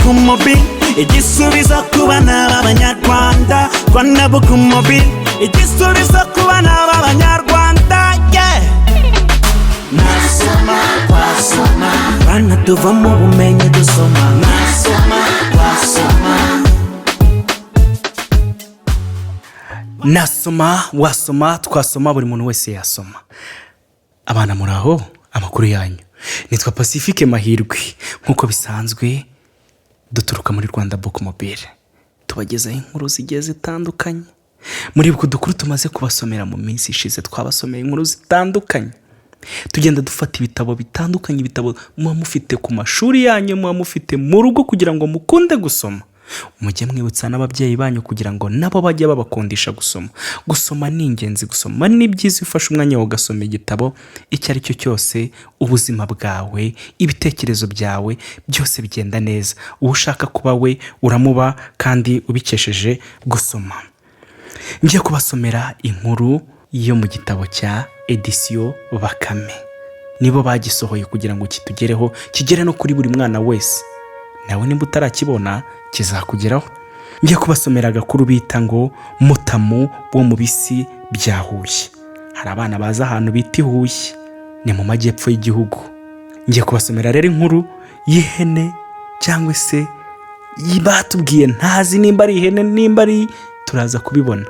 Bukumobile igisubizo ku bana b'Abanyarwanda. Rwanda Bukumobile igisubizo ku bana b'Abanyarwanda. Yeah. Nasoma wasoma bana tuva mu bumenyi dusoma. Nasoma wasoma. Nasoma wasoma twasoma buri muntu wese yasoma. Abana muraho, amakuru yanyu. Nitwa Pacifique Mahirwe. Nkuko bisanzwe duturuka muri Rwanda Bukumobile. Tubagezaho inkuru zigiye zitandukanye. Muri buku dukuru tumaze kubasomera mu minsi ishize twabasomeye inkuru zitandukanye. Tugenda dufata ibitabo bitandukanye, ibitabo muba mufite ku mashuri yanyu, muba mufite mu rugo kugira ngo mukunde gusoma. Mujye mwibutsa n'ababyeyi banyu kugira ngo nabo bajye babakundisha gusoma. Gusoma ni ingenzi, gusoma ni byiza. Ufashe umwanya wo gasoma igitabo icyo ari cyo cyose, ubuzima bwawe, ibitekerezo byawe byose bigenda neza. Ushaka kuba we uramuba kandi ubikesheje gusoma. Ngiye kubasomera inkuru yo mu gitabo cya edisiyo Bakame. Nibo bagisohoye kugira ngo kitugereho, kigere no kuri buri mwana wese. Nawe nimba utarakibona kizakugeraho. Ngiye kubasomera agakuru bita ngo Mutamu wo mu bisi bya Huye. Hari abana baza ahantu bita Huye, ni mu majyepfo y'igihugu. Ngiye kubasomera rero inkuru y'ihene, cyangwa se batubwiye ntazi nimba ari ihene nimba ari, turaza kubibona.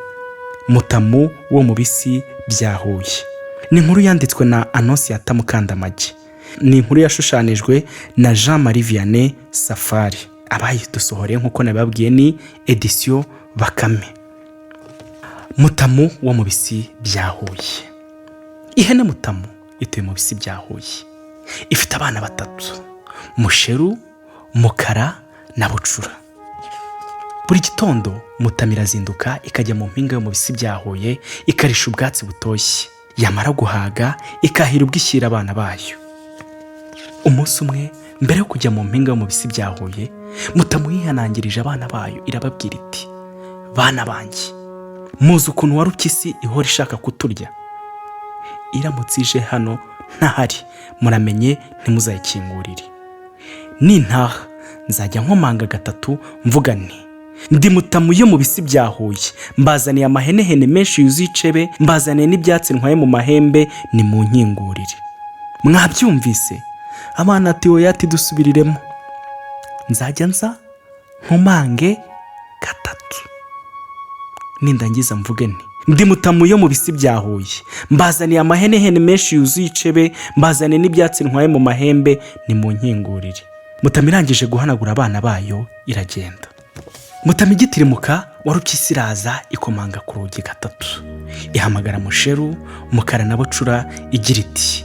Mutamu wo mu bisi bya Huye ni inkuru yanditswe na Annonciata MUKANDAMAGE. Ni inkuru yashushanijwe na JMV SAFARI. Abayidusohoreye nkuko nababwiye ni edisiyo Bakame. Mutamu wo mu bisi bya Huye. Ihene Mutamu ituye mu bisi bya Huye. Ifite abana batatu: Musheru, Mukara na Bucura. Buri gitondo Mutamu irazinduka ikajya mu mpinga yo mu bisi bya Huye ikarisha ubwatsi butoshye. Yamara guhaga ikahira ubwishyira abana bayo. Umunsi umwe mbere yo kujya mu mpinga yo mu bisi bya Huye, Mutamu yihanangirije abana bayo irababwira iti: bana banjye, muzi ukuntu warupyisi ihora ishaka kuturya. Iramutse ije hano ntahari, muramenye ntimuzayikingurire. Nintaha nzajya nkomanga gatatu mvuga nti: ndi Mutamu yo mu bisi bya Huye, mbazaniye amahenehene menshi yuzuye icebe, mbazaniye n'ibyatsi ntwaye mu mahembe, ni mu nkingurire. Mwabyumvise? Abana ati oya, ati dusubiriremo. Nzajya nza nkomange gatatu, nindangiza mvuge nti: ndi Mutamu yo mu bisi bya Huye, mbazaniye amahenehene menshi yuzuye icebe, mbazaniye n'ibyatsi ntwaye mu mahembe, ni mu nkingurire. Mutamu irangije guhanagura abana bayo iragenda. Mutamu igitirimuka warupyisi iraza ikomanga ku rugi gatatu. Ihamagara Musheru, Mukara na Bucura igira iti: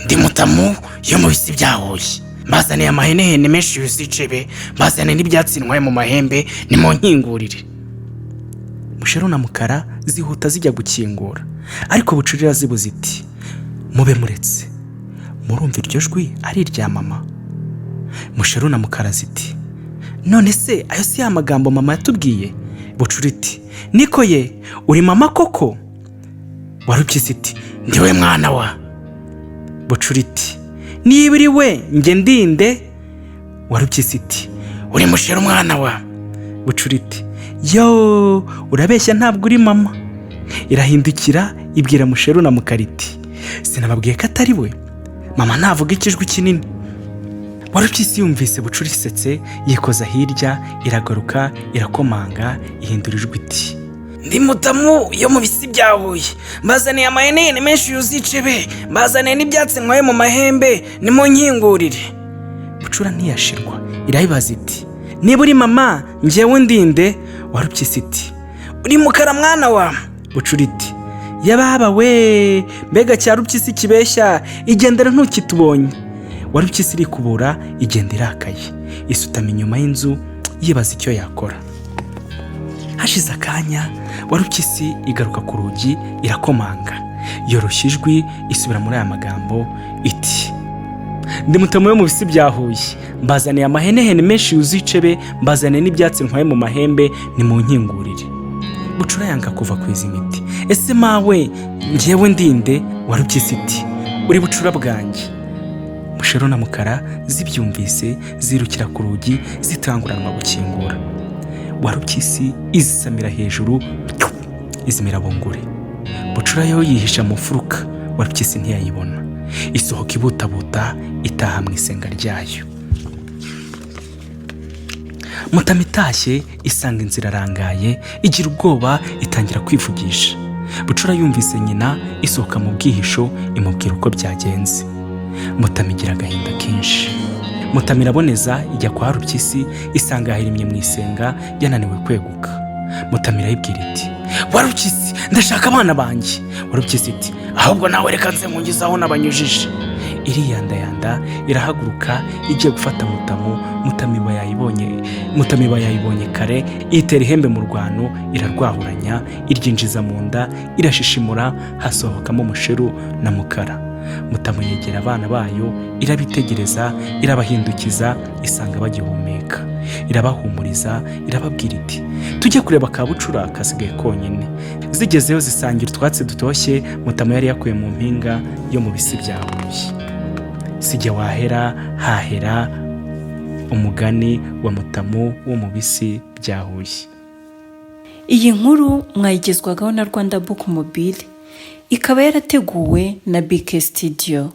ndi Mutamu yo mu bisi bya Huye, mbazaniye amahenehene menshi yuzuye icebe, mbazaniye n'ibyatsi ntwaye mu mahembe, ni mu nkingurire. Musheru na Mukara zihuta zijya gukingura, ariko Bucura irazibuza iti: mube muretse, murumva iryo jwi ari irya mama? Musheru na Mukara ziti: none se ayo si ya magambo mama yatubwiye? Bucura iti: niko ye, uri mama koko? Warupyisi iti: ndiwe mwana wa. Bucura iti: niba uri we njye ndinde? Warupyisi iti: uri Musheru mwana wa. Bucura iti: yo, urabeshya ntabwo uri mama. Irahindukira ibwira Musheru na Mukara iti: sinababwiye ko atari we? Mama ntavuga ikijwi kinini. Warupyisi yumvise Bucura isetse, yikoza hirya, iragaruka irakomanga, ihindura ijwi iti: ndi Mutamu yo mu bisi bya Huye, mbazaniye amahenehene menshi yuzuye icebe, mbazaniye n'ibyatsi ntwaye mu mahembe, ni mu nkingurire. Bucura ntiyashirwa, irayibaza iti: niba uri mama njyewe ndinde? Warupyisi iti: uri Mukara mwana wa. Bucura iti: yababa we, mbega cya rupyisi kibeshya, igendera ntukitubonye. Warupyisi irikubura igenda irakaye, isutama inyuma y'inzu yibaza icyo yakora. Hashize akanya Warupyisi igaruka ku rugi irakomanga, yoroshya ijwi isubira muri aya magambo iti: ndi Mutamu yo mu bisi bya Huye, mbazaniye amahenehene menshi yuzuye icebe, mbazaniye n'ibyatsi ntwaye mu mahembe, ni mu nkingurire. Bucura yanga kuva ku izi miti: ese mawe njyewe ndinde? Warupyisi iti: uri Bucura bwanjye. Bushero na Mukara zibyumvise zirukira ku rugi zitanguranwa gukingura. Warupyisi izisamira hejuru izimira bungure. Bucura yo yihisha mu furuka, Warupyisi ntiyayibona. Isohoka ibutabuta itaha mu isenga ryayo. Mutamu itashye isanga inzira arangaye, igira ubwoba itangira kwivugisha. Bucura yumvise nyina isohoka mu bwihisho imubwira uko byagenze. Mutamu igira agahinda kenshi. Mutamu iraboneza ijya kwa Warupyisi isanga yahirimye mu isenga yananiwe kweguka. Mutamu irayibwira iti, Warupyisi ndashaka abana banjye. Warupyisi iti, ahubwo nawe reka nze nkungizaho nabanyujije. Iriyandayanda irahaguruka igiye gufata Mutamu. Mutamu iba yayibonye kare, itera ihembe mu rwano irarwahuranya, iryinjiza mu nda, irashishimura, hasohokamo Musheru na Mukara. Mutamu yegera abana bayo irabitegereza, irabahindukiza isanga bagihumeka. Irabahumuriza irababwira iti, tujye kureba ka Bucura kasigaye konyine. Zigezeyo zisangira utwatsi dutoshye Mutamu yari yakuye mu mpinga yo mu bisi bya Huye. Sijya wahera hahera umugani wa Mutamu wo mu bisi bya Huye. Iyi nkuru mwayigezwagaho na Rwanda Book Mobile, ikaba yarateguwe na BK Studio.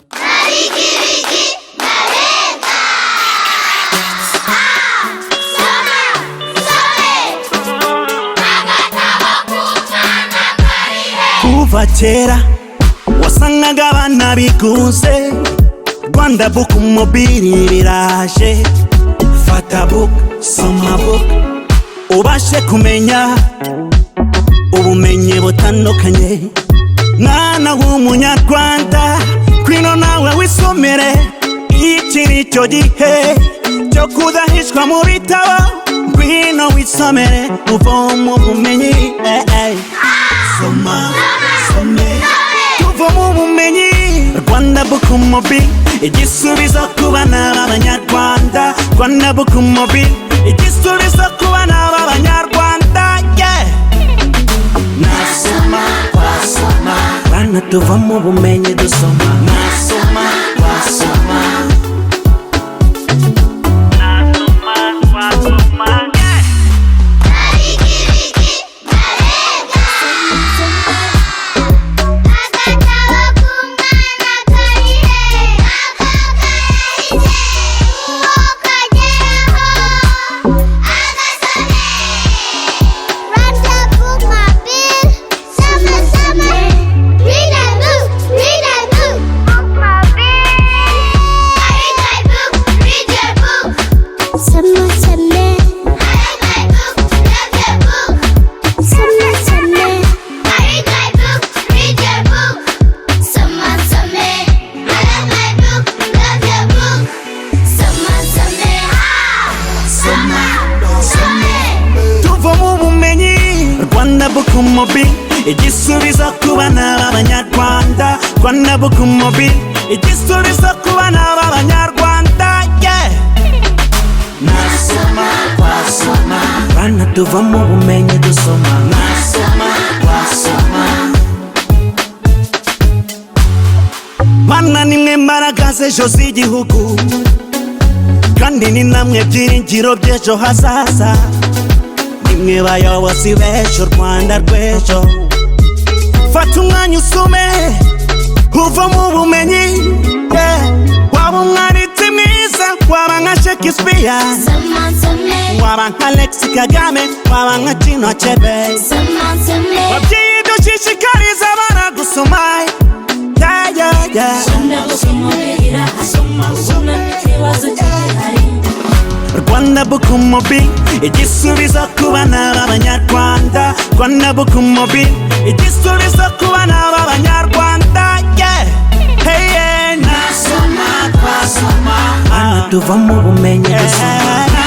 Kuva kera wasangaga abana bigunze, Rwanda Book Mobile biraje. Fata book, soma book, ubashe kumenya ubumenyi butandukanye. Mwana w'umunyarwanda, kwino nawe wisomere. Iki ni cyo gihe cyo kudahishwa mu bitabo, kwino wisomere uvoma ubumenyi. Soma, some, tuvoma ubumenyi. Rwanda Book Mobile, igisubizo ku bana b'Abanyarwanda. Rwanda Book Mobile, igisubizo ku bana b'Abanyarwanda. Nasoma, wasoma, bana tuvamo ubumenyi dusoma. Nasoma, wasoma, nasoma, wasoma. Rwanda Book Mobile, igisubizo ku bana b'Abanyarwanda. Rwanda Book Mobile, igisubizo ku bana b'Abanyarwanda. Nasoma, wasoma, bana tuvamo ubumenyi dusoma. Nasoma, wasoma, bana nimwe mbaraga z'ejo z'igihugu, kandi ni namwe byiringiro by'ejo hazaza. Nimwe bayobozi b'ejo Rwanda rw'ejo. Fata umwanya usome uvamo ubumenyi. Waba umwanditsi mwiza, waba nka Shakespeare, waba nka Alex Kagame, waba nka Kino Chebe. Babyeyi dushishikariza abana gusoma. Rwanda Book Mobile, igisubizo ku bana b'Abanyarwanda. Rwanda Book Mobile, igisubizo ku bana b'Abanyarwanda. Nasoma, twasoma, bana tuvamo ubumenyi dusoma.